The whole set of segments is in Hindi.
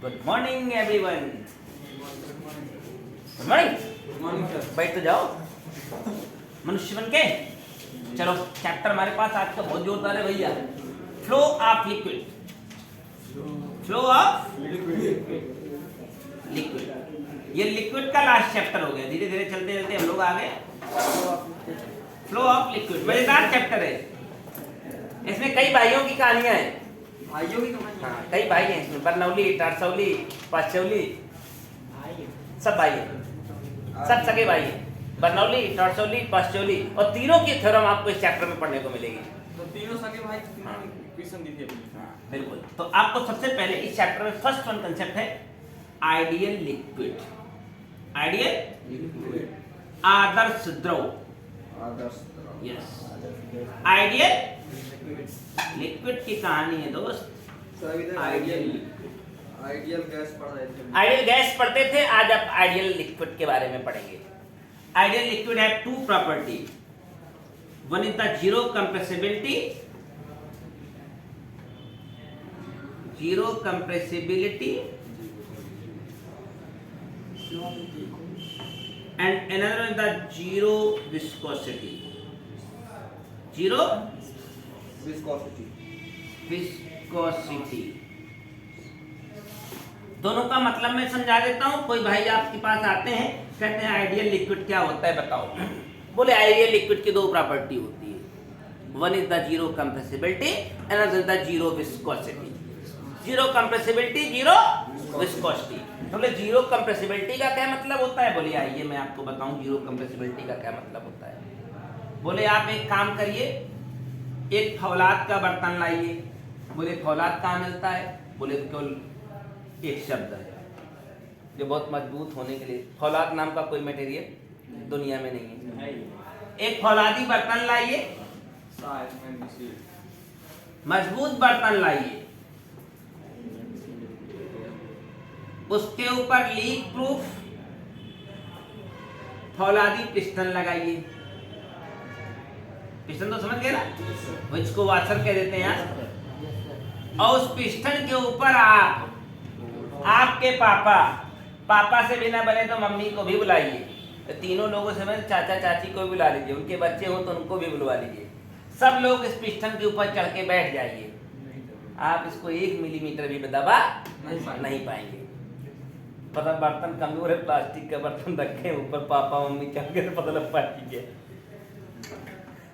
Good morning everyone. Good morning sir. बैठ तो जाओ मनुष्य बन के। चलो चैप्टर हमारे पास आज का बहुत जोरदार है भैया। Flow of liquid. Flow of liquid. ये लिक्विड का लास्ट चैप्टर हो गया। धीरे धीरे चलते चलते हम लोग आ गए फ्लो ऑफ लिक्विड। मजेदार चैप्टर है। इसमें कई भाइयों की कहानियां हैं। भाइयों की कहानी। हाँ, कई भाई हैं इसमें। बरनौली, टारसौली, पाचौली, सब भाई हैं, सब सगे भाई हैं। बरनौली, टारसौली, पाचौली और तीनों की थ्योरम आपको इस चैप्टर में पढ़ने को मिलेगी। तो तीनों सगे भाई क्वेश्चन दी थी अपनी। हाँ, बिल्कुल। तो आपको सबसे पहले इस चैप्टर में फर्स्ट वन कंसेप्ट है आइडियल लिक्विड। आइडियल आदर्श द्रव। यस, आइडियल लिक्विड की कहानी है दोस्त। आइडियल गैस पढ़ रहे थे। आइडियल गैस पढ़ते थे, आज आप आइडियल लिक्विड के बारे में पढ़ेंगे। Ideal liquid have two property. One is the zero compressibility, and another is the zero viscosity. Zero viscosity. दोनों का मतलब मैं समझा देता हूं। कोई भाई आपके पास आते हैं, कहते हैं आइडियल लिक्विड क्या होता है बताओ। बोले आइडियल लिक्विड की दो प्रॉपर्टी होती है। One is the zero compressibility, another is the zero viscosity. Zero compressibility, zero viscosity. बोले जीरो कंप्रेसिबिलिटी का क्या मतलब होता है? बोले आइए मैं आपको बताऊं जीरो कंप्रेसिबिलिटी का क्या मतलब होता है। बोले आप एक काम करिए, एक फौलाद का बर्तन लाइए। बोले फौलाद कहाँ मिलता है? बोले तो केवल एक शब्द है जो बहुत मजबूत होने के लिए, फौलाद नाम का कोई मटेरियल दुनिया में नहीं है। एक फौलादी बर्तन लाइए, मजबूत बर्तन लाइए, उसके ऊपर लीक प्रूफ फौलादी पिस्टन लगाइए। पिस्टन तो समझ गए ना, वो इसको वाशर कह देते हैं यार। और उस पिस्टन के ऊपर आप आपके पापा से बिना बने तो मम्मी को भी बुलाइए। तो तीनों लोगों से मैंने चाचा चाची को भी बुला लीजिए, उनके बच्चे हो तो उनको भी बुलवा लीजिए। सब लोग इस पिस्टन के ऊपर चढ़ के बैठ जाइए। आप इसको 1 मिलीमीटर भी दबा नहीं पाएंगे। पता बर्तन कमजोर है, प्लास्टिक का बर्तन रखे ऊपर, पापा मम्मी चढ़ के पता लग पाएंगे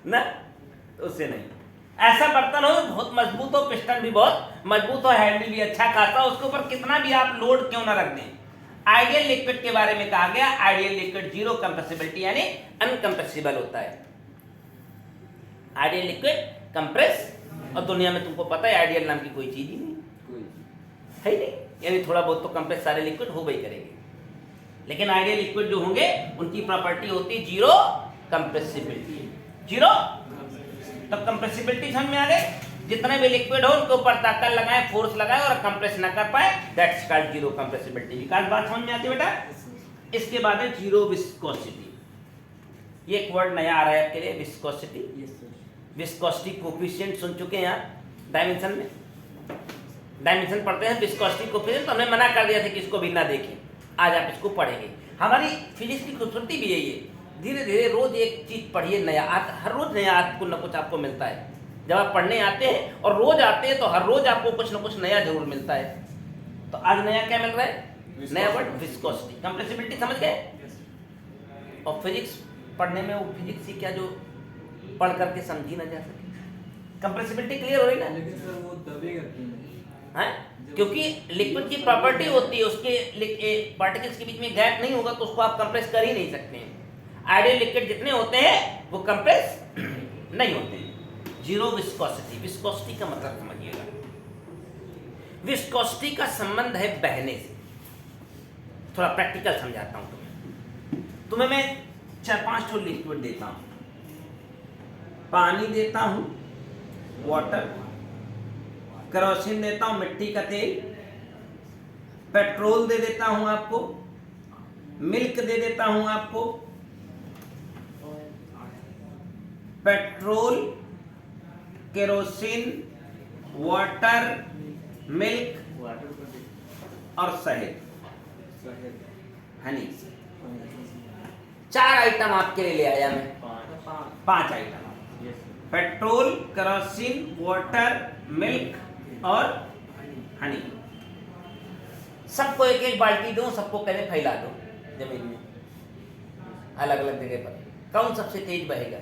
ना, तो उससे नहीं। ऐसा बर्तन हो बहुत मजबूत हो, पिस्टन भी बहुत मजबूत हो, हैंडल भी अच्छा खासा, उसके ऊपर कितना भी आप लोड क्यों ना रख दें। आइडियल लिक्विड के बारे में कहा गया आइडियल लिक्विड जीरो कंप्रेसिबिलिटी यानी अनकंप्रेसिबल होता है। आइडियल लिक्विड कंप्रेस, और दुनिया में तुमको पता है आइडियल नाम की कोई चीज ही नहीं है ही नहीं, यानी थोड़ा बहुत तो कंप्रेस सारे लिक्विड हो गई करेंगे। लेकिन आइडियल लिक्विड जो होंगे उनकी प्रॉपर्टी होती है जीरो कंप्रेसिबिलिटी। जीरो तो कंप्रेसिबिलिटी समझ में आ गई। जितने भी लिक्विड हो उनके ऊपर ताकत लगाए, फोर्स लगाए और कंप्रेस ना कर पाए, दैट्स कॉल्ड जीरो कंप्रेसिबिलिटी। विकास बात समझ में आती है बेटा। इसके बाद है जीरो विस्कोसिटी। ये एक वर्ड नया आ रहा है आपके लिए, विस्कोसिटी। विस्कोसिटी कोफिशिएंट सुन चुके हैं आप डायमेंशन में, डायमेंशन पढ़ते हैं विस्कोसिटी कोफिशिएंट। तो हमने मना कर दिया था कि इसको भी ना देखें, आज आप इसको पढ़ेंगे। हमारी फिजिक्स की खूबसूरती भी यही है, धीरे धीरे रोज एक चीज पढ़िए, नया हर रोज नया कुछ न कुछ आपको मिलता है। जब आप पढ़ने आते हैं और रोज आते हैं तो हर रोज आपको कुछ न कुछ नया जरूर मिलता है। तो आज नया क्या मिल रहा है? नया वर्ड विस्कोसिटी। कंप्रेसिबिलिटी समझ गए। और फिजिक्स पढ़ने में वो फिजिक्स ही क्या जो पढ़ करके समझी ना जा सके। कंप्रेसिबिलिटी क्लियर हो रही ना? लेकिन सर वो दबे करते हैं, क्योंकि लिक्विड की प्रॉपर्टी होती है उसके पार्टिकल्स के बीच में गैप नहीं होगा तो उसको आप कंप्रेस कर ही नहीं सकते हैं। आइडियल लिक्विड जितने होते हैं वो कंप्रेस नहीं होते हैं। Zero viscosity. विस्कोसिटी का मतलब समझिएगा। विस्कोसिटी का संबंध है बहने से। थोड़ा प्रैक्टिकल समझाता हूं तुम्हें मैं 4-5 ठो लिक्विड देता हूं। पानी देता हूं, वाटर, केरोसिन देता हूं, मिट्टी का तेल, पेट्रोल दे देता हूं आपको, मिल्क दे देता हूं आपको। पेट्रोल, केरोसिन, वाटर, मिल्क और शहद, शहद, हनी। 4 आइटम आपके लिए ले आया मैं, 5 item. Petrol, kerosene, water, milk और हनी। सबको एक एक बाल्टी दो, सबको पहले फैला दो जमीन में अलग अलग जगह पर। कौन सबसे तेज बहेगा?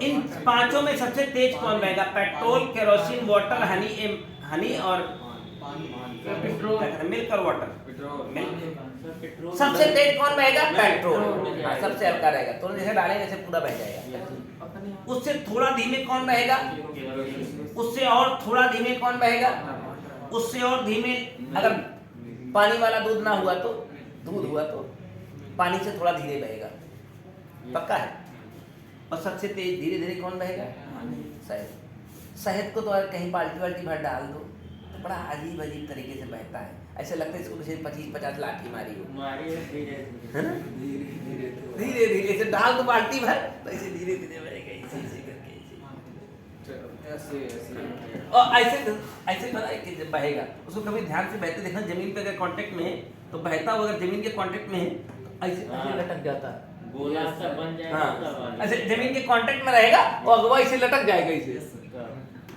इन 5 में सबसे तेज कौन बहेगा? पेट्रोल, केरोसिन, वाटर, हनी और मिल्क और वाटर। मिल्क सबसे तेज कौन बहेगा? पेट्रोल। सबसे हल्का रहेगा, तो जैसे डालेंगे जैसे पूरा बह जाएगा। उससे थोड़ा धीमे कौन बहेगा? उससे और थोड़ा धीमे कौन बहेगा? उससे और धीमे, अगर पानी वाला दूध ना हुआ तो, दूध हुआ तो पानी से थोड़ा धीरे बहेगा, पक्का है। और सबसे तेज धीरे धीरे कौन बहेगा? शहद। शहद को तो अगर कहीं बाल्टी वाल्टी भर डाल दो तो बड़ा अजीब अजीब तरीके से बहता है, ऐसे लगता है इसको किसी 25-50 लाठी मारी हो। धीरे धीरे से डाल दो बाल्टी भर तो ऐसे धीरे धीरे बहेगा, ऐसे करके और ऐसे बनाए कि जब बहेगा उसको कभी ध्यान से बहते देखना। जमीन पे अगर कांटेक्ट में है तो बहता हुआ, अगर जमीन के कांटेक्ट में है तो ऐसे लटक जाता है, गोला सा बन जाएगा। हाँ, ऐसे जमीन के कांटेक्ट में रहेगा और अगवा ऐसे लटक जाएगा ऐसे,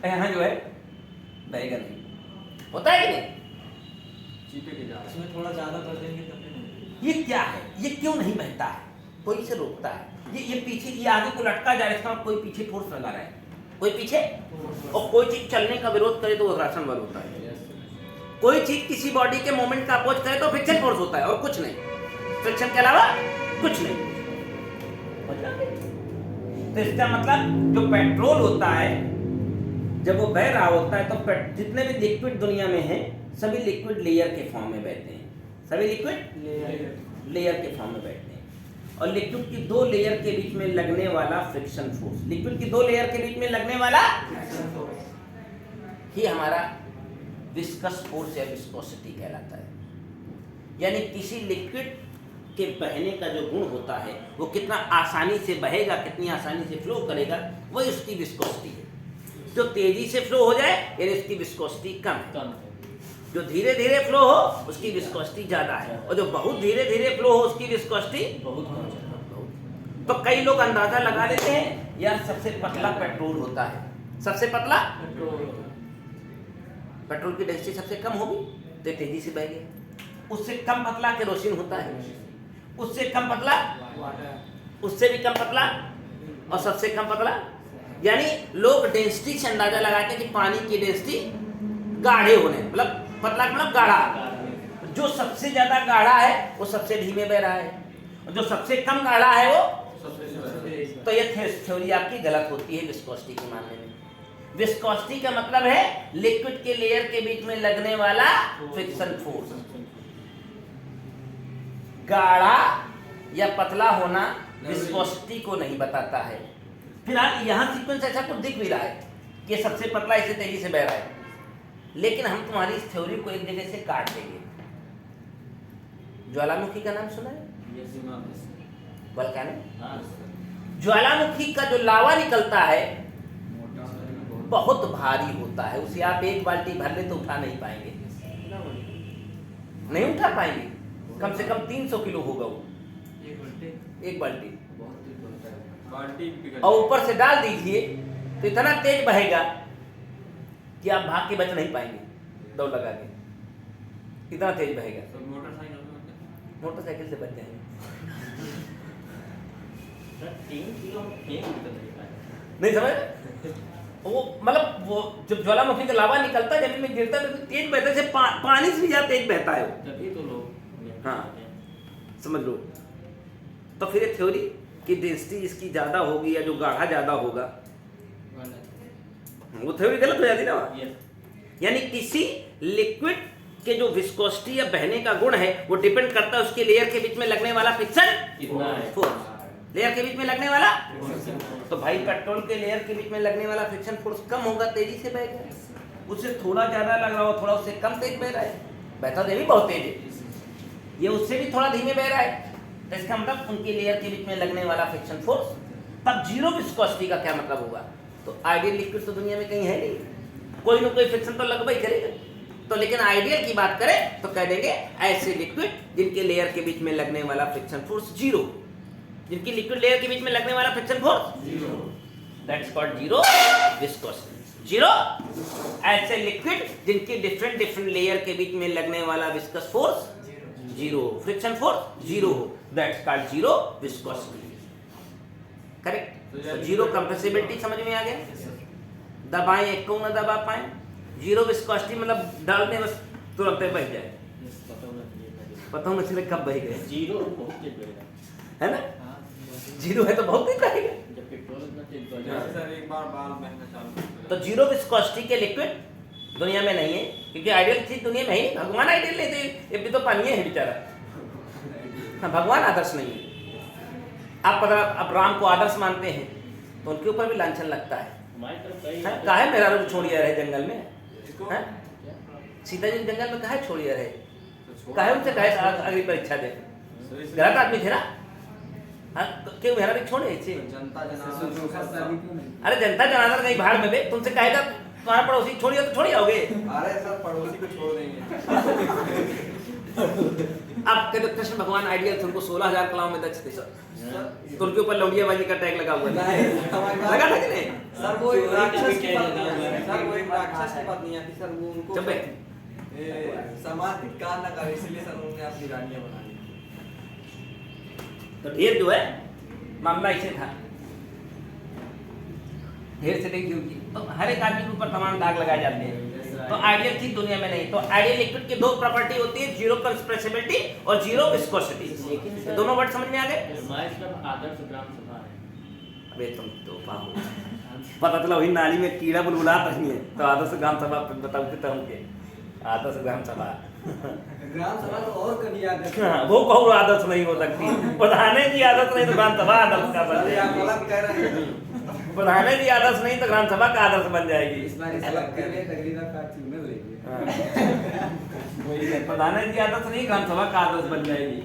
यहाँ जो है बहेगा नहीं। होता है कि नहीं? इसमें थोड़ा ज्यादा कर देंगे तब नहीं। ये क्या है? ये क्यों नहीं बहता है? कोई इसे रोकता है? ये पीछे, ये आगे को लटका जा रहा है, इसका कोई पीछे फोर्स लगा रहा है, कोई पीछे। और कोई चीज चलने का विरोध करे तो वो घर्षण बल होता है। कोई चीज किसी बॉडी के मोमेंट का अपोज करे तो फ्रिक्शन फोर्स होता है, और कुछ नहीं, फ्रिक्शन के अलावा कुछ नहीं। तो इसका मतलब जो पेट्रोल होता है जब वो बह रहा होता है तो जितने भी लिक्विड दुनिया में हैं सभी लिक्विड लेयर के फॉर्म में बहते हैं, सभी लिक्विड लेयर के फॉर्म में बैठते हैं। और लिक्विड की 2 लेयर के बीच में लगने वाला फ्रिक्शन फोर्स, लिक्विड की 2 लेयर के बीच में लगने वाला ही हमारा विस्कस फोर्स या विस्कोसिटी कहलाता है। यानी किसी लिक्विड के बहने का जो गुण होता है वो कितना आसानी से बहेगा, कितनी आसानी से फ्लो करेगा, वही उसकी विस्कोसिटी है। जो तेजी से फ्लो हो जाए यानी उसकी विस्कोसिटी कम है, जो धीरे धीरे फ्लो हो उसकी विस्कोसिटी ज्यादा है, और जो बहुत धीरे धीरे फ्लो हो उसकी विस्कोसिटी बहुत कम है। तो कई लोग अंदाजा लगा लेते हैं यार सबसे पतला पेट्रोल होता है, सबसे पतला पेट्रोल की डेंसिटी सबसे कम होगी तो तेजी से बहेगा। उससे कम पतला केरोसिन होता है, उससे कम पतला, उससे भी कम पतला, और सबसे कम पतला। यानी लोग डेंसिटी से अंदाजा लगाते हैं कि पानी की डेंसिटी गाढ़े होने, मतलब पतला मतलब गाढ़ा। जो सबसे ज्यादा गाढ़ा है वो सबसे धीमे बह रहा है, और जो सबसे कम गाढ़ा है वो तो ये थ्योरी आपकी गलत होती है विस्कोसिटी के मामले में। विस्कोसिटी का मतलब है लिक्विड के लेयर के बीच में लगने वाला फ्रिक्शन फोर्स। गाढ़ा या पतला होना विस्कोसिटी को नहीं बताता है। फिलहाल यहाँ सीक्वेंस ऐसा कुछ दिख भी रहा है कि सबसे पतला इसे तेजी से बह रहा है, लेकिन हम तुम्हारी इस थ्योरी को एक जगह से काट देंगे। ज्वालामुखी का नाम सुना है? वोल्केनो। ज्वालामुखी का जो लावा निकलता है बहुत भारी होता है, उसे आप एक बाल्टी भर ले तो उठा नहीं पाएंगे, नहीं उठा पाएंगे। कम से कम 300 किलो होगा वो एक बाल्टी, और ऊपर से डाल दीजिए तो इतना तेज बहेगा कि आप भाग के बच नहीं पाएंगे, दौड़ लगा के, इतना तेज बहेगा। मोटरसाइकिल से बच जाएंगे। 3 किलो नहीं समझ? वो मतलब वो जब ज्वालामुखी का लावा निकलता है जमीन में गिरता है तो तेज बहता है, पानी से भी ज्यादा तेज बहता है वो। तभी तो लोग हाँ समझ लो। तो फिर ये थ्योरी कि डेंसिटी जिसकी ज्यादा होगी या जो गाढ़ा ज्यादा होगा वो थ्योरी गलत हो जाती ना। यानी किसी लिक्विड के जो विस्कोसिटी या बहने का गुण है वो डिपेंड करता है उसके लेयर के बीच में लगने वाला फ्रिक्शन फोर्स, लेयर के बीच में लगने वाला। तो भाई पेट्रोल के लेयर के बीच में लगने वाला फ्रिक्शन फोर्स कम होगा, तेजी से बहेगा। उससे थोड़ा ज्यादा लग रहा हो, थोड़ा उससे कम तेज बह रहा है, बहता तो भी बहुत तेज है, ये उससे भी थोड़ा धीमे बह रहा है। तो इसका मतलब उनके लेयर के बीच में लगने वाला फ्रिक्शन फोर्स तब जीरो विस्कोसिटी का क्या मतलब होगा? तो आइडियल लिक्विड तो दुनिया में कहीं है नहीं, कोई ना कोई फ्रिक्शन तो लगभग ही करेगा। तो लेकिन आइडियल की बात करें तो कह देंगे ऐसे लिक्विड जिनके लेयर के बीच में लगने वाला फ्रिक्शन फोर्स जीरो, जिनकी लिक्विड लेयर के बीच में लगने वाला friction force zero, that's called zero viscosity. Zero ऐसे लिक्विड जिनकी डिफरेंट डिफरेंट लेयर के बीच में लगने वाला viscous force zero, friction force zero, that's called zero viscosity. Correct. तो जीरो कंप्रेसिबिलिटी समझ में आ गया, दबाएं एक को न दबा पाए। जीरो विस्कोसिटी मतलब डालने बस तुरंत बह जाए, पता होना चाहिए कब बह गए। जीरो बहुत तेज बहेगा, है ना, जीरो है तो बहुत तेज बहेगा। जब पेट्रोल इतना तेज बढ़ जैसे जाए सर एक बार बाल बहना चालू कर दिया। तो जीरो विस्कोसिटी के लिक्विड दुनिया में नहीं है, क्योंकि आइडियल चीज दुनिया में ही नहीं। भगवान आइडियल नहीं थे, ये भी तो पानी है बेचारा। हाँ, भगवान आदर्श नहीं है। आप पता, अब राम को आदर्श मानते हैं तो उनके ऊपर भी लांछन लगता है। हमारी तरफ कई हाँ, काहे मेरा रूप छोड़िया रहे जंगल में, इसको हाँ? सीता जी जंगल में काहे छोड़िया रहे, तो छोड़- काहे उनसे काहे अगली परीक्षा दे, सही से- गलत आदमी थे ना। हाँ, तो क्यों मेरा भी छोड़े इसे? जनता जनार्दन अरे जनता जनार्दन कहीं भाड़ में बे, तुमसे कहेगा तुम्हारा पड़ोसी छोड़िए तो छोड़ी आओगे। अरे सर पड़ोसी को छोड़ देंगे। अब कहते कृष्ण भगवान आइडियल थे, उनको 16,000 कलाओं में दक्ष थे, तो उनके ऊपर लौंडियाबाजी का टैग लगा हुआ है। लगा था कि नहीं? सर वो एक राक्षस की पत्नी है, लगा सर वो एक राक्षस की पत्नी है, सर वो उनको चुप है। समाज धिक्कार न करे, इसलिए सर उन्होंने अपनी रानियां बना ली। तो ढेर जो है मामला ऐसे था, ढेर सेटिंग क्यों की, तो हर एक आदमी के ऊपर तमाम दाग लगाए जाते हैं। तो आइडियल चीज दुनिया में नहीं। तो आइडियल लिक्विड की दो प्रॉपर्टी होती है, जीरो कंप्रेसिबिलिटी और जीरो विस्कोसिटी। ये दोनों वर्ड समझ में आ गए? हमारी तरफ आदर्श ग्राम सभा है। अबे तुम तो पाहो, पता चला वही नाली में कीड़ा बुलबुला रही है, तो आदर्श ग्राम सभा बताते थे उनके, आदर्श ग्राम सभा। ग्राम सभा तो और कभी याद है। हाँ, वो कहो आदर्श नहीं हो सकती, प्रधाने जी आदर्श नहीं तो ग्राम सभा आदर्श का बन अरे आप जाएगी। गलत कह रहे हैं। प्रधाने जी आदर्श नहीं तो ग्राम सभा का आदर्श बन जाएगी। इस बार अलग कह रहे हैं, तकरीबन का चुनने लेंगे। हाँ। वही है, प्रधाने जी आदर्श नहीं ग्राम सभा का आदर्श बन जाएगी।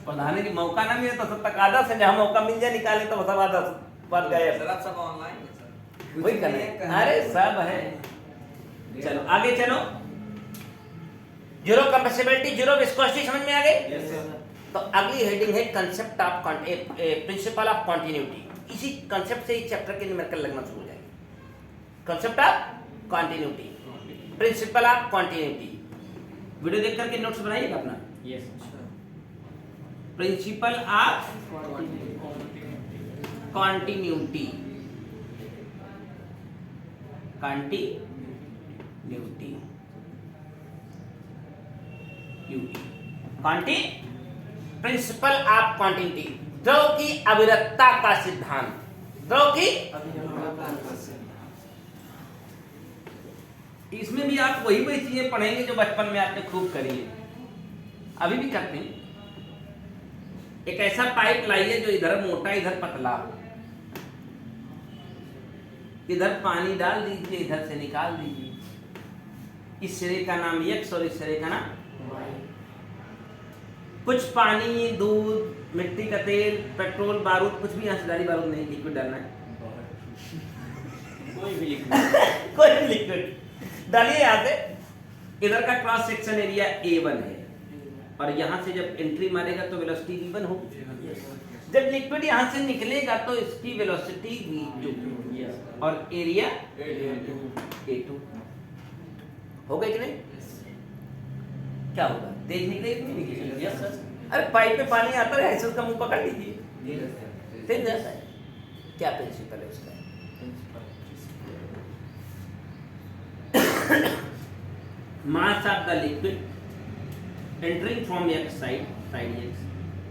प्रधाने जी मौका ना मिले तो सब तक आदर्श है, जहाँ मौका मिल जाए निकाले तो सब आदर्श बन गए। सर आप सब ऑनलाइन है सर। वही करना है। अरे सब है, चलो आगे चलो। जीरो कंप्रेसिबिलिटी, जीरो विस्कोसिटी समझ में आ गई? तो अगली हेडिंग है concept of principle of continuity. इसी कंसेप्ट से इस चैप्टर के न्यूमेरिकल लगना शुरू हो जाएगा। Concept of continuity, principle of continuity. Video देख करके नोट्स बनाइएगा अपना। Yes principle of continuity, continuity, principle of continuity, द्रव की अविरतता का सिद्धांत। द्रव की, इसमें भी आप वही वही चीजें पढ़ेंगे जो बचपन में आपने खूब करी है, अभी भी करते हैं। एक ऐसा पाइप लाइए जो इधर मोटा इधर पतला हो, इधर पानी डाल दीजिए, इधर से निकाल दीजिए। इस सिरे का नाम एक्स और इस सिरे का नाम वाई। कुछ पानी, दूध, मिट्टी का तेल, पेट्रोल, बारूद, कुछ भी यहाँ से डाली बारूद नहीं, लिक्विड डालना है। कोई भी लिखना कोई भी लिक्विड डालिए। यहाँ से इधर का क्रॉस सेक्शन एरिया A1 है, और यहाँ से जब एंट्री मारेगा तो वेलोसिटी V1 होगी। जब लिक्विड यहाँ से निकलेगा तो इसकी वेलोसिटी V2 और एरिया A2 हो गया कि नहीं? क्या होगा, तेज निकलेगा कि नहीं निकलेगा? Yes sir. अरे पाइप में पानी आता है, ऐसे उसका मुंह पकड़ लीजिए, तेज जाता है। क्या प्रिंसिपल है उसका? Mass of the liquid entering from x side x,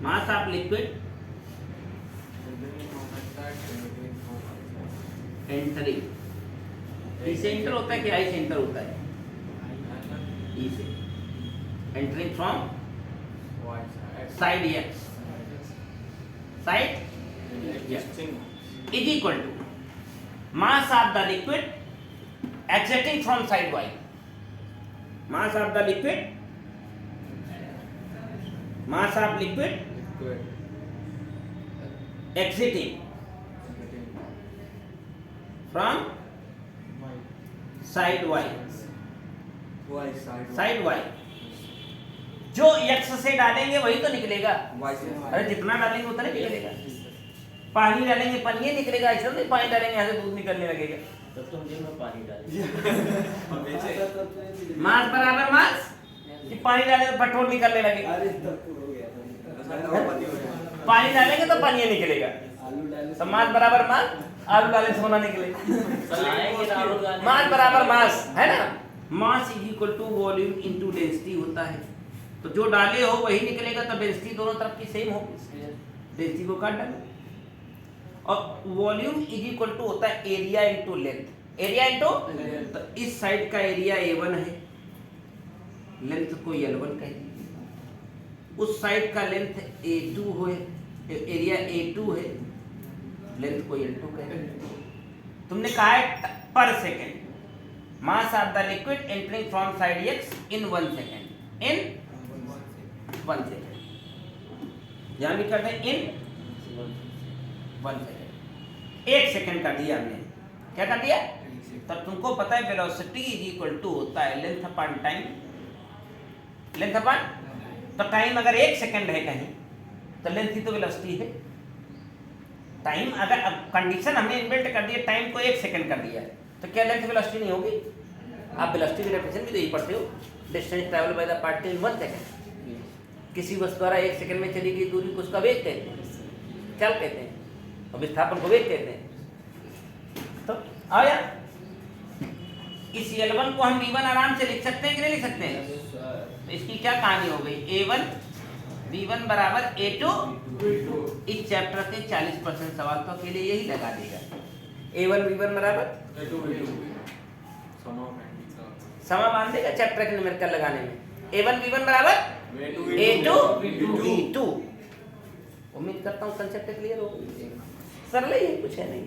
mass of liquid entering, E से एंटर होता है कि आई से एंटर होता है? ई से entering from side x, side is equal to mass of the liquid exiting from side y, mass of the liquid, mass of liquid exiting from side y side Y. जो x से डालेंगे वही तो निकलेगा। वाई से अरे जितना डालेंगे उतना ही निकलेगा। पानी डालेंगे पानी ही निकलेगा, ऐसा नहीं पानी डालेंगे यहाँ से दूध निकलने लगेगा। तब तो हम दिन में पानी डालें। मास बराबर मास कि पानी डालेंगे तो पेट्रोल निकलने लगेगा। पानी डालेंगे तो पानी निकलेगा। तो मास बराबर मास, आलू डाले तो सोना निकलेगा। चलाएंगे राहुल गांधी। मास बराबर मास है ना। Mass is equal to volume into density होता है। तो जो डाले हो वही निकलेगा, तो डेंसिटी दोनों तरफ की सेम होगी। डेंसिटी को काट डालो। और वॉल्यूम इज इक्वल टू होता है area into length. Area into, तो इस साइड का एरिया A1 है, लेंथ को L1 कह दीजिए। उस साइड का लेंथ A2 है, एरिया A2 है, लेंथ को L2 कह दीजिए। तुमने कहा है पर second mass of the liquid entering from side X in 1 second. In 1 second, यहां भी करते हैं इन 1 सेकेंड। 1 सेकेंड कर दिया हमने। क्या कर दिया? तब तुमको पता है वेलोसिटी इज इक्वल टू होता है length upon time. Length upon, तो टाइम अगर 1 सेकेंड है कहीं तो लेंथ ही तो वेलोसिटी है। टाइम अगर अब कंडीशन हमने इनबिल्ट कर दिया, टाइम को 1 सेकेंड कर दिया है, तो क्या लेंथ वेलोसिटी नहीं होगी? आप वेलोसिटी की डेफिनेशन भी तो यही पढ़ते हो, distance travel by the particle in 1 second. किसी वस्तु द्वारा 1 सेकेंड में चली गई दूरी को उसका वेग कहते हैं, चल कहते हैं, और विस्थापन को वेग कहते हैं। तो आया इस L1 को हम V1 आराम से लिख सकते हैं कि नहीं लिख सकते हैं? तो इसकी क्या कहानी हो गई? A1 V1 बराबर A2। इस चैप्टर के 40% सवाल तो के लिए यही लगा देगा। A1 V1 बराबर समा मान देगा चैप्टर के न्यूमेरिकल लगाने में। A1 V1 बराबर A2 V2। उम्मीद करता हूँ कंसेप्ट क्लियर हो गई। सरल ही है, कुछ है नहीं।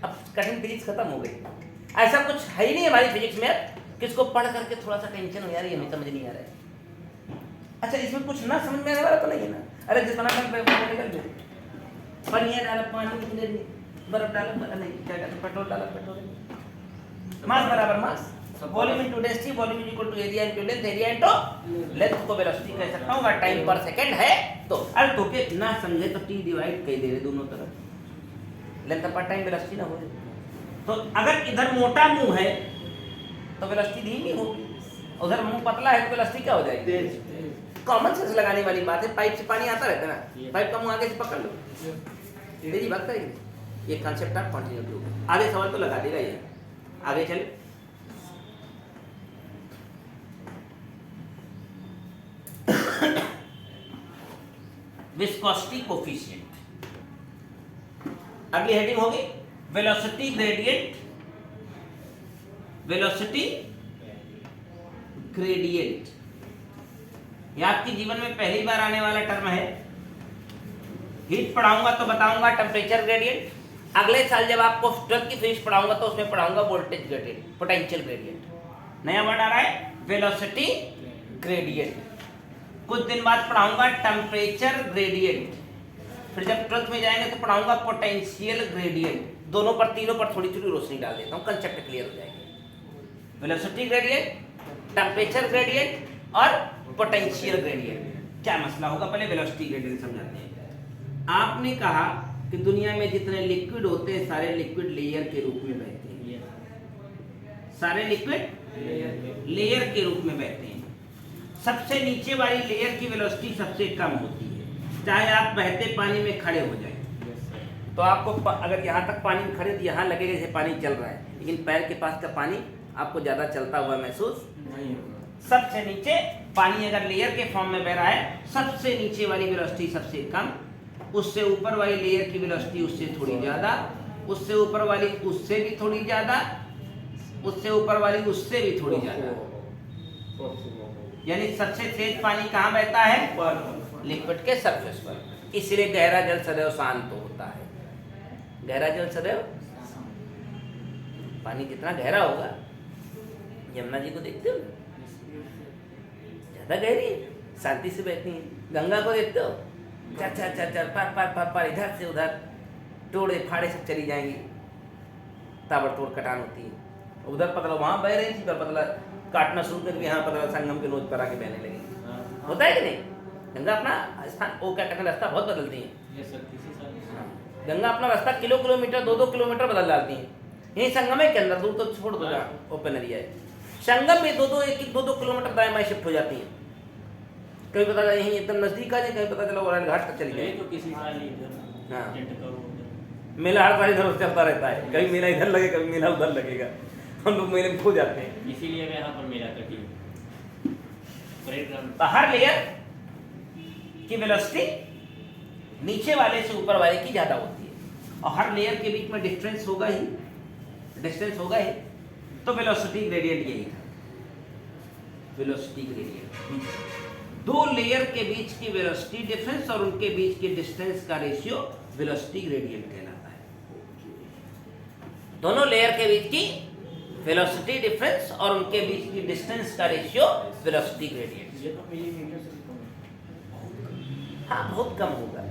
अब कठिन फिजिक्स खत्म हो गई। ऐसा कुछ है ही नहीं हमारी फिजिक्स में किसको पढ़ करके थोड़ा सा टेंशन हो यार ये हमें समझ नहीं आ रहा है। अच्छा इसमें कुछ ना समझ में आने वाला तो नहीं है ना? अरे जिस बना निकल जाए, पानी डाला पानी निकले, बर्फ डाला नहीं, क्या कहते हैं, पेट्रोल डाला पेट्रोल। मास बराबर mass, volume into density, volume is equal to area into length, area into length को वेलोसिटी कह सकता हूं। अगर टाइम पर सेकंड है तो, अरे तो के ना समझे तो टी डिवाइड कह दे रहे दोनों तरफ, लेंथ पर टाइम वेलोसिटी ना हो। तो अगर इधर मोटा मुंह है तो वेलोसिटी धीमी होगी, उधर मुंह पतला है तो वेलोसिटी क्या हो जाएगी? कॉमन सेंस लगाने वाली बात है। पाइप से पानी आता रहता है ना, पाइप का मुंह आगे से पकड़ लो, तेजी बात करेगी। ये कांसेप्ट आप कंटिन्यू करो, आगे सवाल तो लगा देगा ये। आगे चले, विस्कोसिटी कोफिशिएंट। अगली हेडिंग होगी वेलोसिटी ग्रेडियंट। वेलोसिटी ग्रेडियंट ये आपके जीवन में पहली बार आने वाला टर्म है। हीट पढ़ाऊंगा तो बताऊंगा टेम्परेचर ग्रेडियंट। अगले साल जब आपको 12th की फिजिक्स पढ़ाऊंगा तो उसमें पढ़ाऊंगा वोल्टेज ग्रेडियंट, पोटेंशियल ग्रेडियंट। नया वर्ड आ रहा है वेलोसिटी ग्रेडियंट। कुछ दिन बाद पढ़ाऊंगा टेम्परेचर ग्रेडियंट। फिर जब 12th में जाएंगे तो पढ़ाऊंगा पोटेंशियल ग्रेडियंट। दोनों पर, तीनों पर थोड़ी थोड़ी रोशनी डाल देता हूँ, कंसेप्ट क्लियर हो जाएंगे। वेलोसिटी ग्रेडियंट, टेम्परेचर ग्रेडियंट और पोटेंशियल ग्रेडियंट। क्या मसला होगा, पहले वेलोसिटी ग्रेडियंट समझाते हैं। आपने कहा कि दुनिया में जितने लिक्विड होते हैं सारे लिक्विड लेयर के रूप में बहते हैं। सारे लिक्विड लेयर के रूप में बहते हैं। सबसे नीचे वाली लेयर की वेलोसिटी सबसे कम होती है, चाहे आप बहते पानी में खड़े हो जाएं। तो आपको अगर यहाँ तक पानी में खड़े तो यहाँ लगेगा जैसे पानी चल रहा है, लेकिन पैर के पास का पानी आपको ज़्यादा चलता हुआ महसूस नहीं होगा। सबसे नीचे पानी अगर लेयर के फॉर्म में बह रहा है, सबसे नीचे वाली वेलोसिटी सबसे कम, उससे ऊपर वाली लेयर की वेलोसिटी उससे थोड़ी ज़्यादा, उससे ऊपर वाली उससे भी थोड़ी ज़्यादा, उससे ऊपर वाली उससे भी थोड़ी ज़्यादा। यानी सबसे तेज पानी कहाँ बहता है? लिक्विड के सरफेस पर। इसलिए गहरा जल सदैव शांत होता है। गहरा जल सदैव, पानी जितना गहरा होगा, यमुना जी को देखते हो ज्यादा गहरी शांति से बहती है। गंगा को देखते हो चर चर चर चर पार पार पार पार, इधर से उधर टोड़े फाड़े सब चली जाएंगी, ताबड़तोड़ कटान होती है। उधर पतला वहां बह रही थी, पर पतला काटना शुरू करके यहाँ पर संगम के नोच पर आके बहने लगी। होता है कि नहीं? गंगा अपना स्थान वो क्या कहते हैं रास्ता बहुत बदलती है। गंगा अपना रास्ता किलोमीटर 2-2 किलोमीटर बदल जाती है। यही संगम है के अंदर दूर तो छोड़ दो, ओपन एरिया है। संगम में 2-2 किलोमीटर दाएं बाएं शिफ्ट हो जाती है। कभी पता चला यहीं एकदम नजदीक आ जाए, कहीं पता चला ओरान घाट तक चली जाए। तो किसी साल इधर हाँ। मेला मेला हर साल इधर चलता रहता है, कभी मेला इधर लगे कभी मेला उधर लगेगा, हम लोग मेले में खो जाते हैं। इसीलिए मैं यहाँ पर मेला करती हूँ। तो हर लेयर की वेलोसिटी नीचे वाले से ऊपर वाले की ज्यादा होती है, और हर लेयर के बीच में डिस्टेंस होगा ही, तो वेलोसिटी ग्रेडियंट यही था। वेलोसिटी ग्रेडियंट 2 लेयर के बीच की वेलोसिटी डिफरेंस और उनके बीच के डिस्टेंस का रेशियो वेलोसिटी ग्रेडियंट कहलाता है। दोनों लेयर के बीच की वेलोसिटी डिफरेंस और उनके बीच की डिस्टेंस का रेशियो वेलोसिटी ग्रेडियंट। ये तो मिलीमीटर से कम है। हाँ, बहुत कम होगा।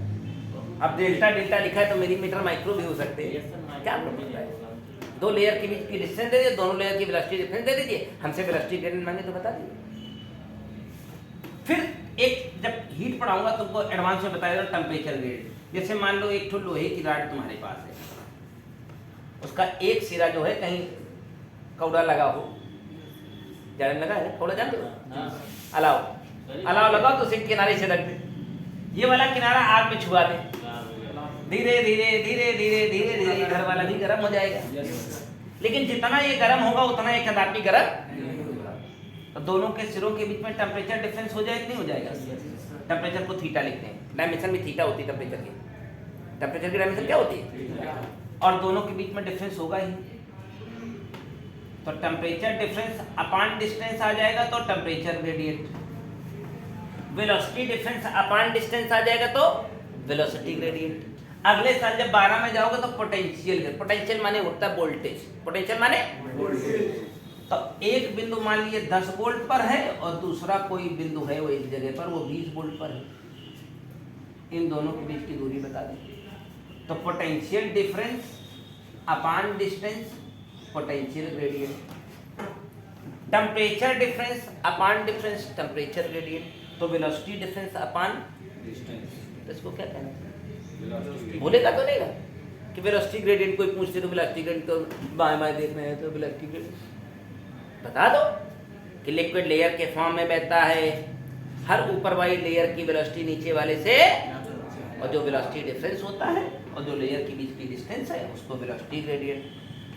अब डेल्टा लिखा है तो मिलीमीटर माइक्रो भी हो सकते हैं, Yes, sir, क्या प्रॉब्लम है? 2 लेयर के बीच की डिस्टेंस दे दीजिए, दोनों लेयर की वेलोसिटी डिफरेंस दे दीजिए, हमसे वेलोसिटी ग्रेडियंट मांगे तो बता दीजिए। फिर एक जब हीट पढ़ाऊंगा तुमको एडवांस में बताया टेम्परेचर ग्रेडियंट। जैसे मान लो एक ठो लोहे की रॉड तुम्हारे पास है, उसका एक सिरा जो है कहीं कौड़ा लगा हो, जानने लगा है कौड़ा, जानते हो? अलाव लगाओ तो उसे किनारे से रख दे, ये वाला किनारा आग में छुआ दे, धीरे धीरे इधर वाला भी गर्म हो जाएगा। लेकिन जितना ये गर्म होगा उतना ये कदापि गर्म नहीं होगा। तो दोनों के सिरों के बीच में टेम्परेचर डिफरेंस हो जाए कि नहीं हो जाएगा? टेम्परेचर को थीटा लिखते हैं, डायमेंशन भी थीटा होती है टेम्परेचर की। टेम्परेचर की डायमेंशन क्या होती है? और दोनों के बीच में डिफरेंस होगा ही, तो टेम्परेचर डिफरेंस अपॉन डिस्टेंस आ जाएगा तो temperature gradient. Velocity difference upon distance आ जाएगा तो वेलोसिटी ग्रेडियंट। अगले साल जब 12 में जाओगे तो पोटेंशियल माने होता है वोल्टेज, पोटेंशियल माने तो एक बिंदु मान लीजिए 10 वोल्ट पर है और दूसरा कोई बिंदु है वो एक जगह पर वो 20 वोल्ट पर है, इन दोनों के बीच की दूरी बता दें तो potential difference upon distance potential gradient. Temperature difference upon difference temperature gradient. तो वेलोसिटी डिफरेंस अपॉन डिस्टेंस, तो इसको क्या कहना है? बोलेगा तो नहीं ना कि वेलोसिटी ग्रेडियंट, कोई पूछते तो वेलोसिटी ग्रेडियंट तो बाएं बाएं देखना है तो वेलोसिटी ग्रेडियंट बता दो कि लिक्विड लेयर के फॉर्म में बहता है, हर ऊपर वाली लेयर की वेलोसिटी नीचे वाले से, और जो वेलोसिटी डिफरेंस होता है और जो लेयर के बीच की डिस्टेंस है उसको वेलोसिटी ग्रेडियंट।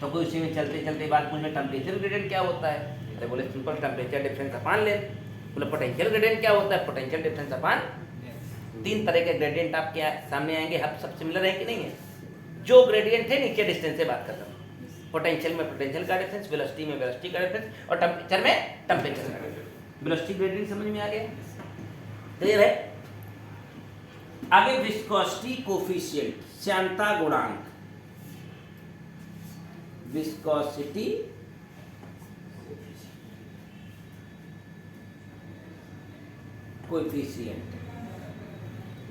तो कोई उसी में चलते चलते बात पूछ में टेम्परेचर ग्रेडियंट क्या होता है, अरे बोले simple temperature difference upon length. बोले पोटेंशियल ग्रेडियंट क्या होता है, पोटेंशियल डिफरेंस अपॉन। 3 तरह के ग्रेडियंट आपके सामने आएंगे, अब सब सिमिलर है कि नहीं है? जो ग्रेडियंट है नीचे डिस्टेंस से बात करता हूँ, पोटेंशियल में पोटेंशियल का डिफरेंस, वेलोसिटी में वेलोसिटी का डिफरेंस, और टेम्परेचर में टेम्परेचर का डिफरेंस। वेलोसिटी ग्रेडियंट समझ में आ गया? क्लियर है? आगे विस्कोसिटी कोफिशिएंट, श्यानता गुणांक। विस्कोसिटी कोफिशिएंट,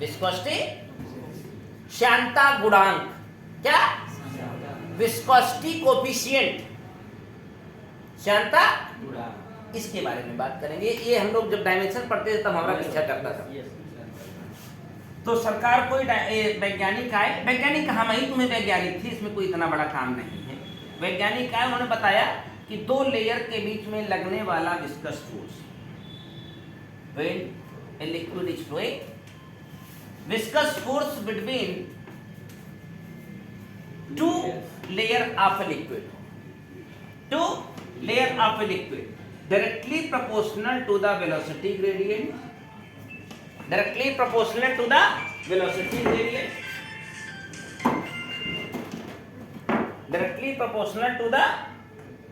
विस्कोसिटी श्यानता गुणांक, क्या? विस्कोसिटी कोफिशिएंट, श्यानता, इसके बारे में बात करेंगे। ये हम लोग जब डायमेंशन पढ़ते थे तब हमारा पीछा करता था। तो सरकार कोई वैज्ञानिक आए, वैज्ञानिक कहा, मैं ही तुम्हें वैज्ञानिक थी, इसमें कोई इतना बड़ा काम नहीं है। वैज्ञानिक आए, उन्होंने बताया कि 2 लेयर के बीच में लगने वाला viscous force, when a liquid is flowing, viscous force between 2 layer of a liquid, 2 layer of a liquid, directly proportional to the velocity gradient, directly proportional to the velocity gradient, directly proportional to the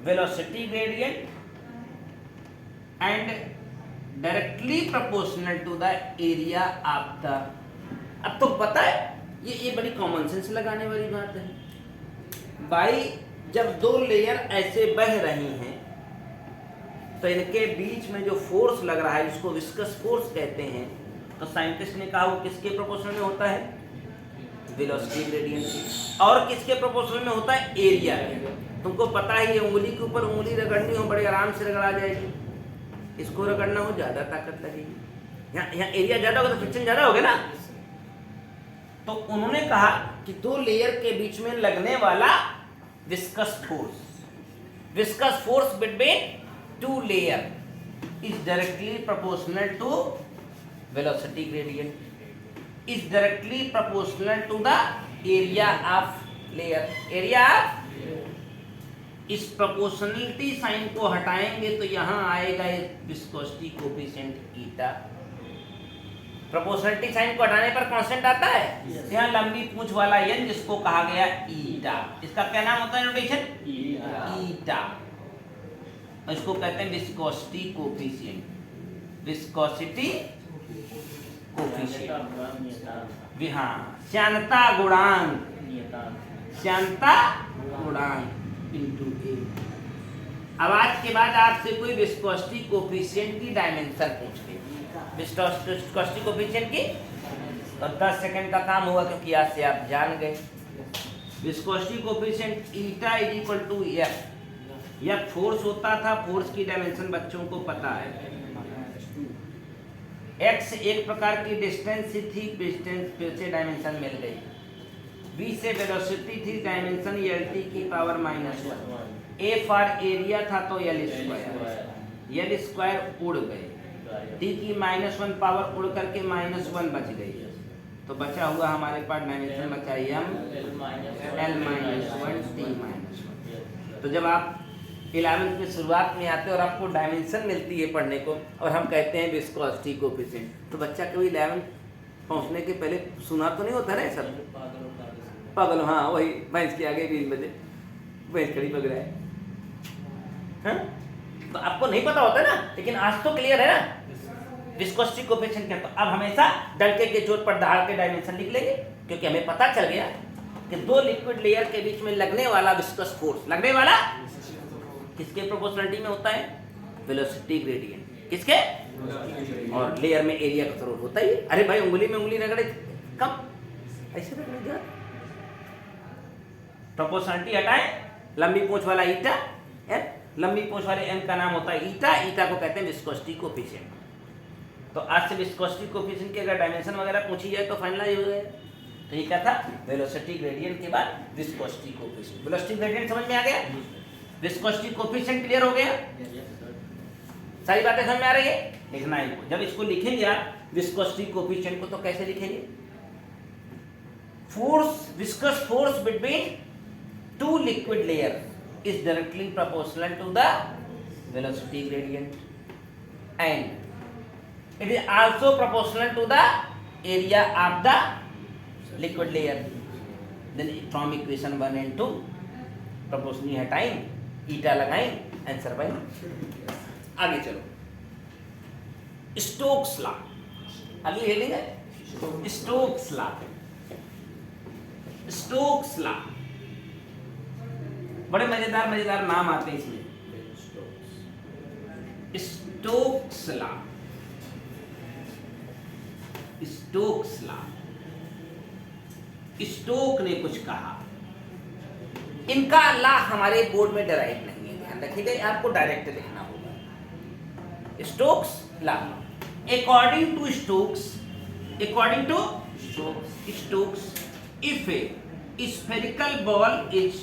velocity gradient and directly proportional to the area of the. अब तो पता है ये बड़ी कॉमन सेंस लगाने वाली बात है भाई। जब 2 लेयर ऐसे बह रही हैं तो इनके बीच में जो फोर्स लग रहा है जिसको विस्कस फोर्स कहते हैं, तो साइंटिस्ट ने कहा वो किसके प्रोपोर्शनल में होता है? Velocity gradient. और किसके प्रोपोर्शनल में होता है? एरिया के। तुमको पता ही है, उंगली के ऊपर उंगली रगड़नी हो बड़े आराम से रगड़ा जाएगी, इसको रगड़ना हो ज्यादा ताकत लगेगी। यहाँ एरिया ज्यादा होगा तो फ्रिक्शन ज्यादा होगा ना। तो उन्होंने कहा कि दो लेयर के बीच में लगने वाला viscous force between two layer is directly proportional to velocity gradient, is directly proportional to the area of layer, area of। इस प्रोपोर्शनलिटी साइन को हटाएंगे तो यहाँ आएगा विस्कोसिटी कोफिशिएंट ईटा। प्रोपोर्शनलिटी साइन को हटाने पर कांस्टेंट आता है, यहाँ लंबी पूंछ वाला n जिसको कहा गया ईटा, इसका क्या नाम होता है नोटेशन? ईटा। इसको कहते हैं विस्कोसिटी कोफिशिएंट, विस्कोसिटी कोफिशिएंट। हाँ, श्यानता गुणांक, श्यानता गुणांक इनटू ए। अब आज के बाद आपसे कोई विस्कोसिटी कोफिशिएंट की डायमेंशन पूछ ले, विस्कोसिटी कोफिशिएंट की, तो 10 सेकंड का काम हुआ, क्योंकि आज से आप जान गए। Viscosity coefficient eta is equal to F. यह फोर्स होता था, फोर्स की डायमेंशन बच्चों को पता है। x एक प्रकार की डिस्टेंस थी, डिस्टेंस से डायमेंशन मिल गई। v से वेलोसिटी थी, डायमेंशन lt की पावर -1। a फॉर एरिया था तो l स्क्वायर उड़ गए, t की -1 पावर उड़ करके -1 बच गई, तो बचा हुआ हमारे पास डायमेंशन बचा m l-1 t-1। तो जब आप 11th में शुरुआत में आते हैं और आपको डायमेंशन मिलती है पढ़ने को, और हम कहते हैं विस्कोसिटी कोफिशिएंट, तो बच्चा कभी 11th पहुंचने के पहले सुना तो नहीं होता ना सब पागल। हाँ, वही भैंस के आगे 20 बजे भैंस खड़ी पक रहा है, हाँ? तो आपको नहीं पता होता ना, लेकिन आज तो क्लियर है ना विस्कोसिटी कोफिशिएंट क्या। तो अब हमेशा डंके के चोट पर दहाड़ के डायमेंशन लिख लेंगे, क्योंकि हमें पता चल गया कि दो लिक्विड लेयर के बीच में लगने वाला विस्कस फोर्स, लगने वाला किसके प्रोपोर्शनलिटी में होता है? Velocity gradient. किसके? और लेयर में एरिया का जरूर होता ही। अरे भाई, उंगली में उंगली रगड़े कम, ऐसे रगड़े जा। प्रोपोर्शनलिटी हटाए, लंबी पूंछ वाला ईटा, लंबी पूंछ वाले m का नाम होता है ईटा। ईटा को कहते हैं विस्कोसिटी कोफिशिएंट। तो आज से विस्कोसिटी कोफिशिएंट की अगर डायमेंशन वगैरह पूछी जाए तो फाइनलाइज हो गया। तो ये क्या था? वेलोसिटी ग्रेडियंट के बाद विस्कोसिटी कोफिशिएंट। वेलोसिटी ग्रेडियंट समझ में आ गया, विस्कोसिटी कोफिशिएंट क्लियर हो गया, सारी बातें समझ में आ रही है। लिखना है, जब इसको लिखेंगे आप विस्कोसिटी कोफिशिएंट को, तो कैसे लिखेंगे? Force, viscous force between two liquid layer is directly proportional to the velocity gradient and it is also proportional to the area of the liquid layer. Then from equation 1 and 2 proportionally हटाएं, ईटा लगाएं, आंसर बाय। आगे चलो, स्टोक्स लॉ, अगली हेडिंग है स्टोक्स लॉ। स्टोक्स लॉ, बड़े मजेदार मजेदार नाम आते हैं इसमें। Stokes law, Stokes law, Stoke ने कुछ कहा। इनका लॉ हमारे बोर्ड में डायरेक्ट नहीं है, ध्यान रखिएगा, आपको डायरेक्ट लिखना होगा। Stokes law, according to Stokes, according to Stokes, if a spherical ball is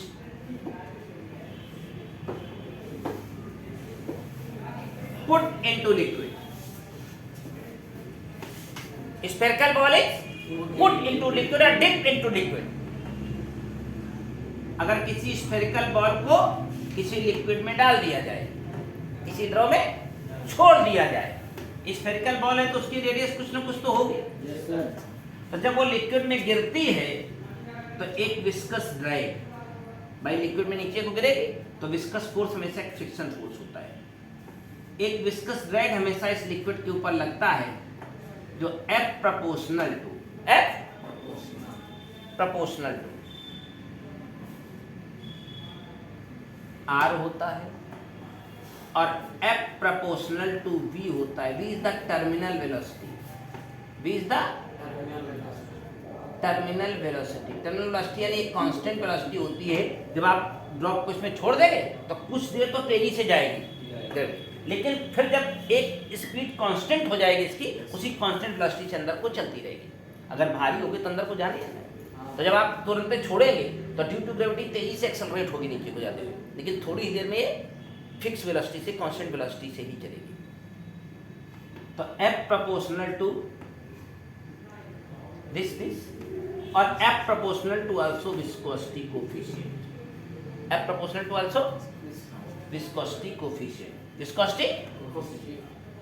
put into liquid, spherical ball is put into liquid or dipped into liquid। अगर किसी स्फेरिकल बॉल को किसी लिक्विड में डाल दिया जाए, किसी द्रव में छोड़ दिया जाए, स्फेरिकल बॉल है तो उसकी रेडियस कुछ ना कुछ तो होगी। तो जब वो लिक्विड में गिरती है तो एक विस्कस ड्रैग, भाई लिक्विड में नीचे को गिरेगी तो विस्कस फोर्स हमेशा एक फ्रिक्शन फोर्स होता है। एक विस्कस ड्रैग हमेशा इस लिक्विड के ऊपर लगता है जो F प्रोपोर्शनल टू R होता है और F प्रोपोर्शनल टू V होता है। V is the terminal velocity, V is the terminal velocity. Terminal velocity यानी एक कांस्टेंट वेलोसिटी होती है, जब आप ड्रॉप को इसमें छोड़ देंगे तो कुछ देर तो तेजी से जाएगी, लेकिन फिर जब एक स्पीड कांस्टेंट हो जाएगी इसकी, उसी कांस्टेंट वेलोसिटी से अंदर को चलती रहेगी। अगर भारी होगी तो अंदर को जाने है, तो जब आप तुरंत छोड़ेंगे तो ड्यू टू ग्रेविटी तेजी से एक्सेलरेट होगी नीचे को जाते हुए, लेकिन थोड़ी ही देर में ये फिक्स वेलोसिटी से, कांस्टेंट वेलोसिटी से ही चलेगी। तो F प्रोपोर्शनल टू दिस और F proportional to also viscosity coefficient. F proportional to also viscosity coefficient, viscosity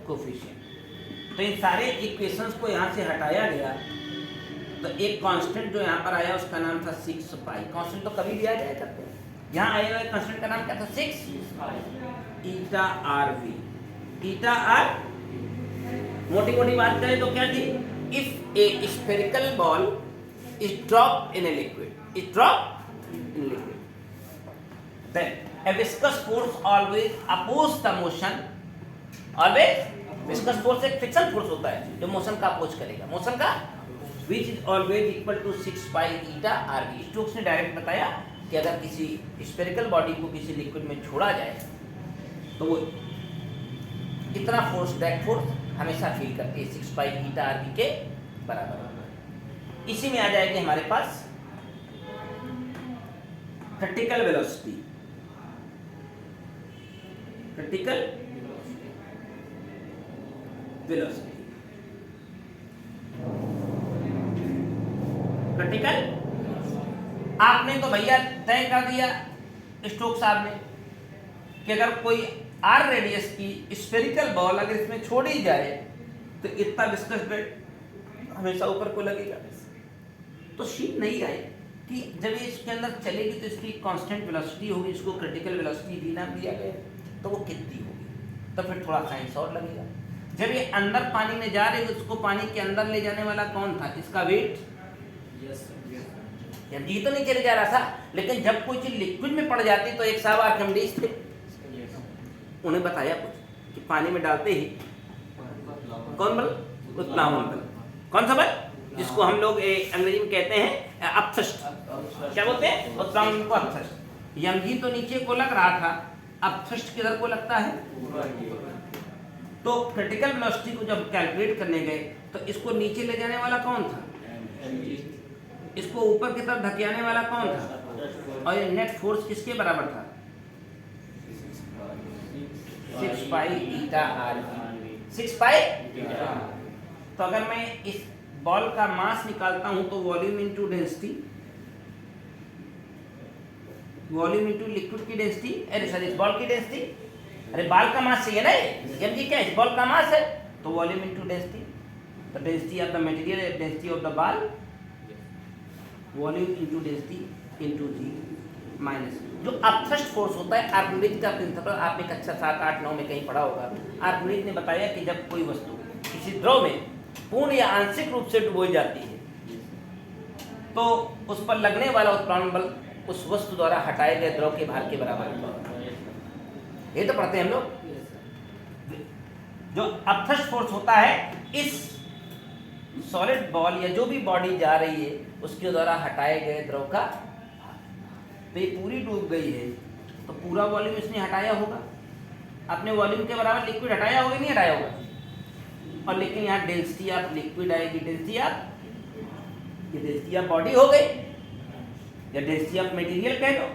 coefficient. तो इन सारे इक्वेशंस को यहाँ से हटाया गया, तो एक कांस्टेंट जो यहाँ पर आया उसका नाम था 6 पाई। कांस्टेंट तो कभी दिया जाया करते हैं, यहाँ आया हुआ कांस्टेंट का नाम क्या था? 6 eta R V. Eta R मोटी मोटी बात करें तो क्या थी? If a spherical ball is drop in a liquid, is drop in liquid, then a viscous force always oppose the motion. Always viscous force एक फ्रिक्शन फोर्स होता है जो मोशन का अपोज करेगा, मोशन का, which is always equal to 6 pi eta RV। Stokes ने डायरेक्ट बताया कि अगर किसी स्फेरिकल बॉडी को किसी लिक्विड में छोड़ा जाए तो वो इतना फोर्स, ड्रैग फोर्स हमेशा फील करती है 6 pi eta RV के बराबर। इसी में आ जाएगी हमारे पास critical velocity. Critical velocity, critical, आपने तो भैया तय कर दिया स्टोक्स साहब ने कि अगर कोई आर रेडियस की स्फेरिकल बॉल अगर इसमें छोड़ी जाए तो इतना विस्कस वेट हमेशा ऊपर को लगेगा। तो शीट नहीं आए कि जब ये इसके अंदर चलेगी तो इसकी कांस्टेंट वेलोसिटी होगी, इसको क्रिटिकल वेलोसिटी भी नाम दिया गया, तो वो कितनी होगी? तो फिर थोड़ा साइंस और लगेगा। जब ये अंदर पानी में जा रही है, उसको पानी के अंदर ले जाने वाला कौन था? इसका वेट जी तो नहीं चले जा रहा था, लेकिन जब कोई चीज लिक्विड में पड़ जाती तो एक साहब आर्किमिडीज थे, उन्हें बताया कुछ कि पानी में डालते ही कौन बल? उत्प्लावन बल। कौन सा बल? जिसको हम लोग अंग्रेजी में कहते हैं अपथ्रस्ट। क्या बोलते हैं? उत्प्लावन को अपथ्रस्ट। यमजी तो नीचे को लग रहा था, अपथ्रस्ट किधर को लगता है? तो क्रिटिकल वेलोसिटी को जब कैलकुलेट करने गए तो इसको नीचे ले जाने वाला कौन था? इसको ऊपर की तरफ धकेलने वाला कौन था? और ये नेट फोर्स किसके बराबर था? 6 पाई ईटा आर। 6 पाई। तो अगर मैं इस बॉल का मास निकालता हूं तो volume into density, volume into liquid की डेंसिटी, अरे सर इस बॉल की डेंसिटी, अरे बॉल का मास चाहिए ना, ये जी क्या इस बॉल का मास है, तो volume into density, the density of the material, density of the ball, volume into density into G minus जो अपथ्रस्ट फोर्स होता है। आर्किमिडीज का प्रिंसिपल आपने कक्षा 7, 8, 9 में कहीं पढ़ा होगा। आर्किमिडीज ने बताया कि जब कोई वस्तु किसी द्रव में पूर्ण या आंशिक रूप से डुबोई जाती है तो उस पर लगने वाला उत्प्लावन बल उस वस्तु द्वारा हटाए गए द्रव के भार के बराबर होता है। ये तो पढ़ते हैं हम लोग। जो अपथ्रस्ट फोर्स होता है इस सॉलिड बॉल या जो भी बॉडी जा रही है उसके द्वारा हटाए गए द्रव का, तो ये पूरी डूब गई है तो पूरा वॉल्यूम इसने हटाया होगा, अपने वॉल्यूम के बराबर लिक्विड हटाया होगा, नहीं हटाया होगा। और लेकिन यहाँ डेंसिटी ऑफ लिक्विड आएगी, डेंसिटी ऑफ, ये डेंसिटी ऑफ बॉडी हो गई, या डेंसिटी ऑफ मटेरियल कह लो,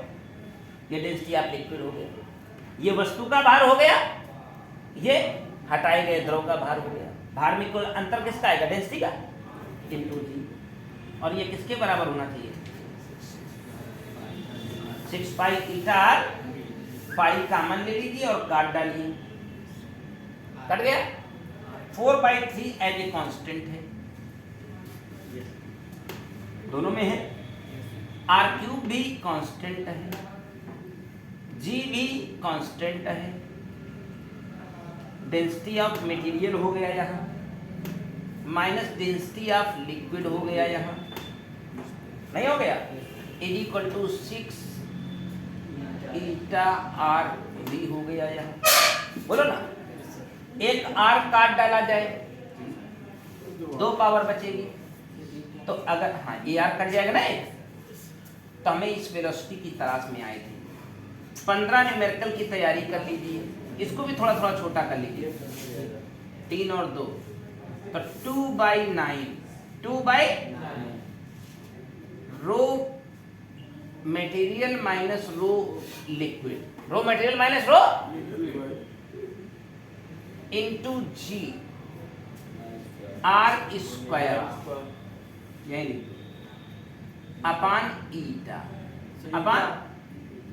ये डेंसिटी ऑफ लिक्विड हो गया। ये वस्तु का भार हो गया, ये हटाए गए द्रव का भार हो गया। भार में कोई अंतर किसका आएगा? डेंसिटी का इनटू जी। और ये किसके बराबर होना चाहिए? 6 पाई ईटा आर। पाई कॉमन ले लीजिए और काट डालिए, कट गया। 4/3 एज ए कांस्टेंट है, दोनों में है। आर क्यूब भी कांस्टेंट है, जी भी कांस्टेंट है। डेंसिटी ऑफ मटेरियल हो गया यहाँ, माइनस डेंसिटी ऑफ लिक्विड हो गया यहाँ, नहीं हो गया? Is equal to 6 eta R भी हो गया यहाँ। बोलो ना, एक आर काट डाला जाए 2 पावर बचेगी, तो अगर हाँ ये आर कट जाएगा ना एक, तो हमें इस वेलोसिटी की तलाश में आए थे। 15 न्यूमेरिकल की तैयारी कर लीजिए, इसको भी थोड़ा थोड़ा छोटा कर लीजिए, 3 और 2 तो 2/9, 2/9 rho material minus rho liquid, rho material minus rho into G R square, यही अपान ईटा, अपान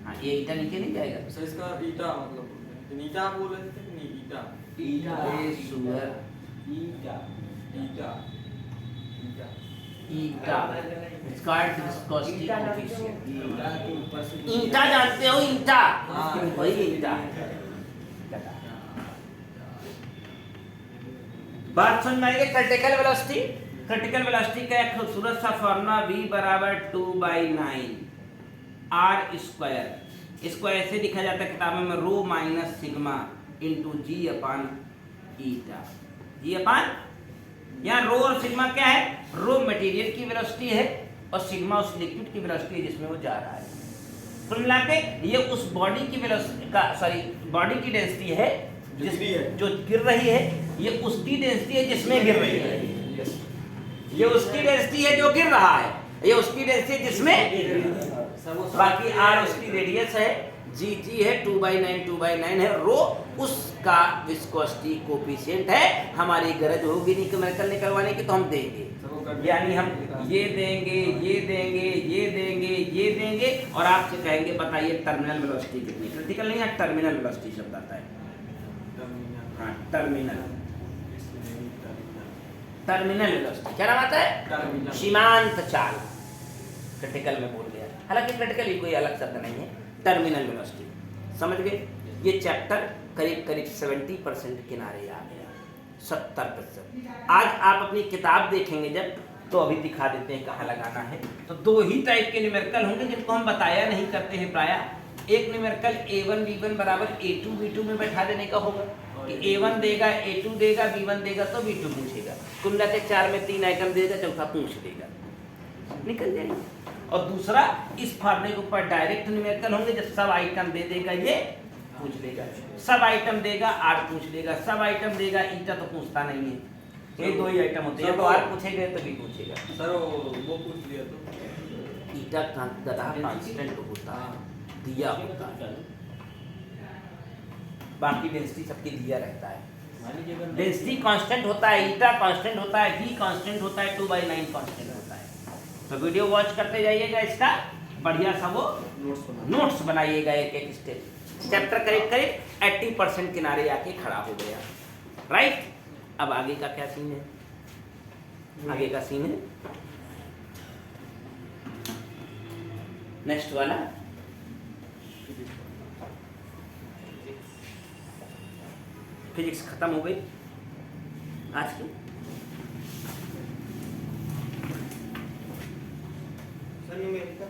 हाँ ये ईटा नीचे नहीं जाएगा। सर इसका ईटा मतलब ईटा बोल रहे थे कि नहीं ईटा ये सुअर ईटा ईटा ईटा स्क्वायर विस्कोसिटी कोएफिशिएंट, ईटा जानते हो ईटा, हाँ। वही ईटा। बात समझ में आई? क्रिटिकल वेलोसिटी, क्रिटिकल वेलोसिटी का एक खूबसूरत सा फॉर्मूला v बराबर 2/9 आर स्क्वायर, इसको ऐसे लिखा जाता है किताबों में रो माइनस सिग्मा इंटू जी अपान ईटा, जी अपान, यहाँ रो और सिग्मा क्या है? रो मटेरियल की वेलोसिटी है और सिग्मा उस लिक्विड की वेलोसिटी है जिसमें वो जा रहा है। कुल मिला के ये उस बॉडी की वेलोसिटी का, सॉरी बॉडी की डेंसिटी है जो गिर रही है, ये उसकी डेंसिटी है जिसमें गिर रही है, ये उसकी डेंसिटी है जो गिर रहा है, ये उसकी डेंसिटी है जिसमें, बाकी आर उसकी रेडियस है, जी जी है, 2/9 है, रो उसका विस्कोसिटी कोएफिशिएंट है। हमारी गरज होगी न्यूमेरिकल निकलवाने की तो हम देंगे, यानी हम ये देंगे, ये देंगे, ये देंगे, ये देंगे और आपसे कहेंगे बताइए टर्मिनल वेलोसिटी कितनी। क्रिटिकल नहीं है, टर्मिनल वेलोसिटी शब्द आता है, हाँ टर्मिनल, टर्मिनल वेलोसिटी क्या नाम आता है? सीमांत चाल, क्रिटिकल में बोल गया, हालांकि क्रिटिकल ही कोई अलग शब्द नहीं है, टर्मिनल वेलोसिटी। समझ गए? ये चैप्टर करीब करीब 70% किनारे आ गया, 70%। आज आप अपनी किताब देखेंगे जब, तो अभी दिखा देते हैं कहाँ लगाना है। तो 2 ही टाइप के न्यूमेरिकल होंगे जिनको हम बताया नहीं करते हैं प्रायः। एक न्यूमेरिकल a1 b1 बराबर a2 b2 में बैठा देने का होगा कि a1 देगा, a2 देगा, b1 देगा तो b2 पूछेगा, कुल मिला के 4 में 3 आइटम देगा, चौथा पूछ देगा, निकल जाएगा। और दूसरा इस फार्मूले के ऊपर डायरेक्ट न्यूमेरिकल होंगे, जब सब आइटम दे देगा ये पूछ लेगा, सब आइटम देगा आर पूछ लेगा, सब आइटम देगा ईटा तो पूछता नहीं है, ये 2 ही आइटम होते हैं, तो आर पूछेगा तो भी पूछेगा। सर वो पूछ लिया तो ईटा गधा कांस्टेंट होता है, दिया होता है, बाकी डेंसिटी सबकी दिया रहता है, डेंसिटी कांस्टेंट होता है, ईटा कांस्टेंट होता है, v कांस्टेंट होता है, 2/9 कांस्टेंट होता है। तो वीडियो वॉच करते जाइएगा, इसका बढ़िया सा वो नोट्स बनाइएगा, एक एक स्टेप। चैप्टर करीब करीब 80% किनारे आके खड़ा हो गया, राइट। अब आगे का क्या सीन है? आगे का सीन है नेक्स्ट वाला, फिजिक्स खत्म हो गई आज की। Sir numerical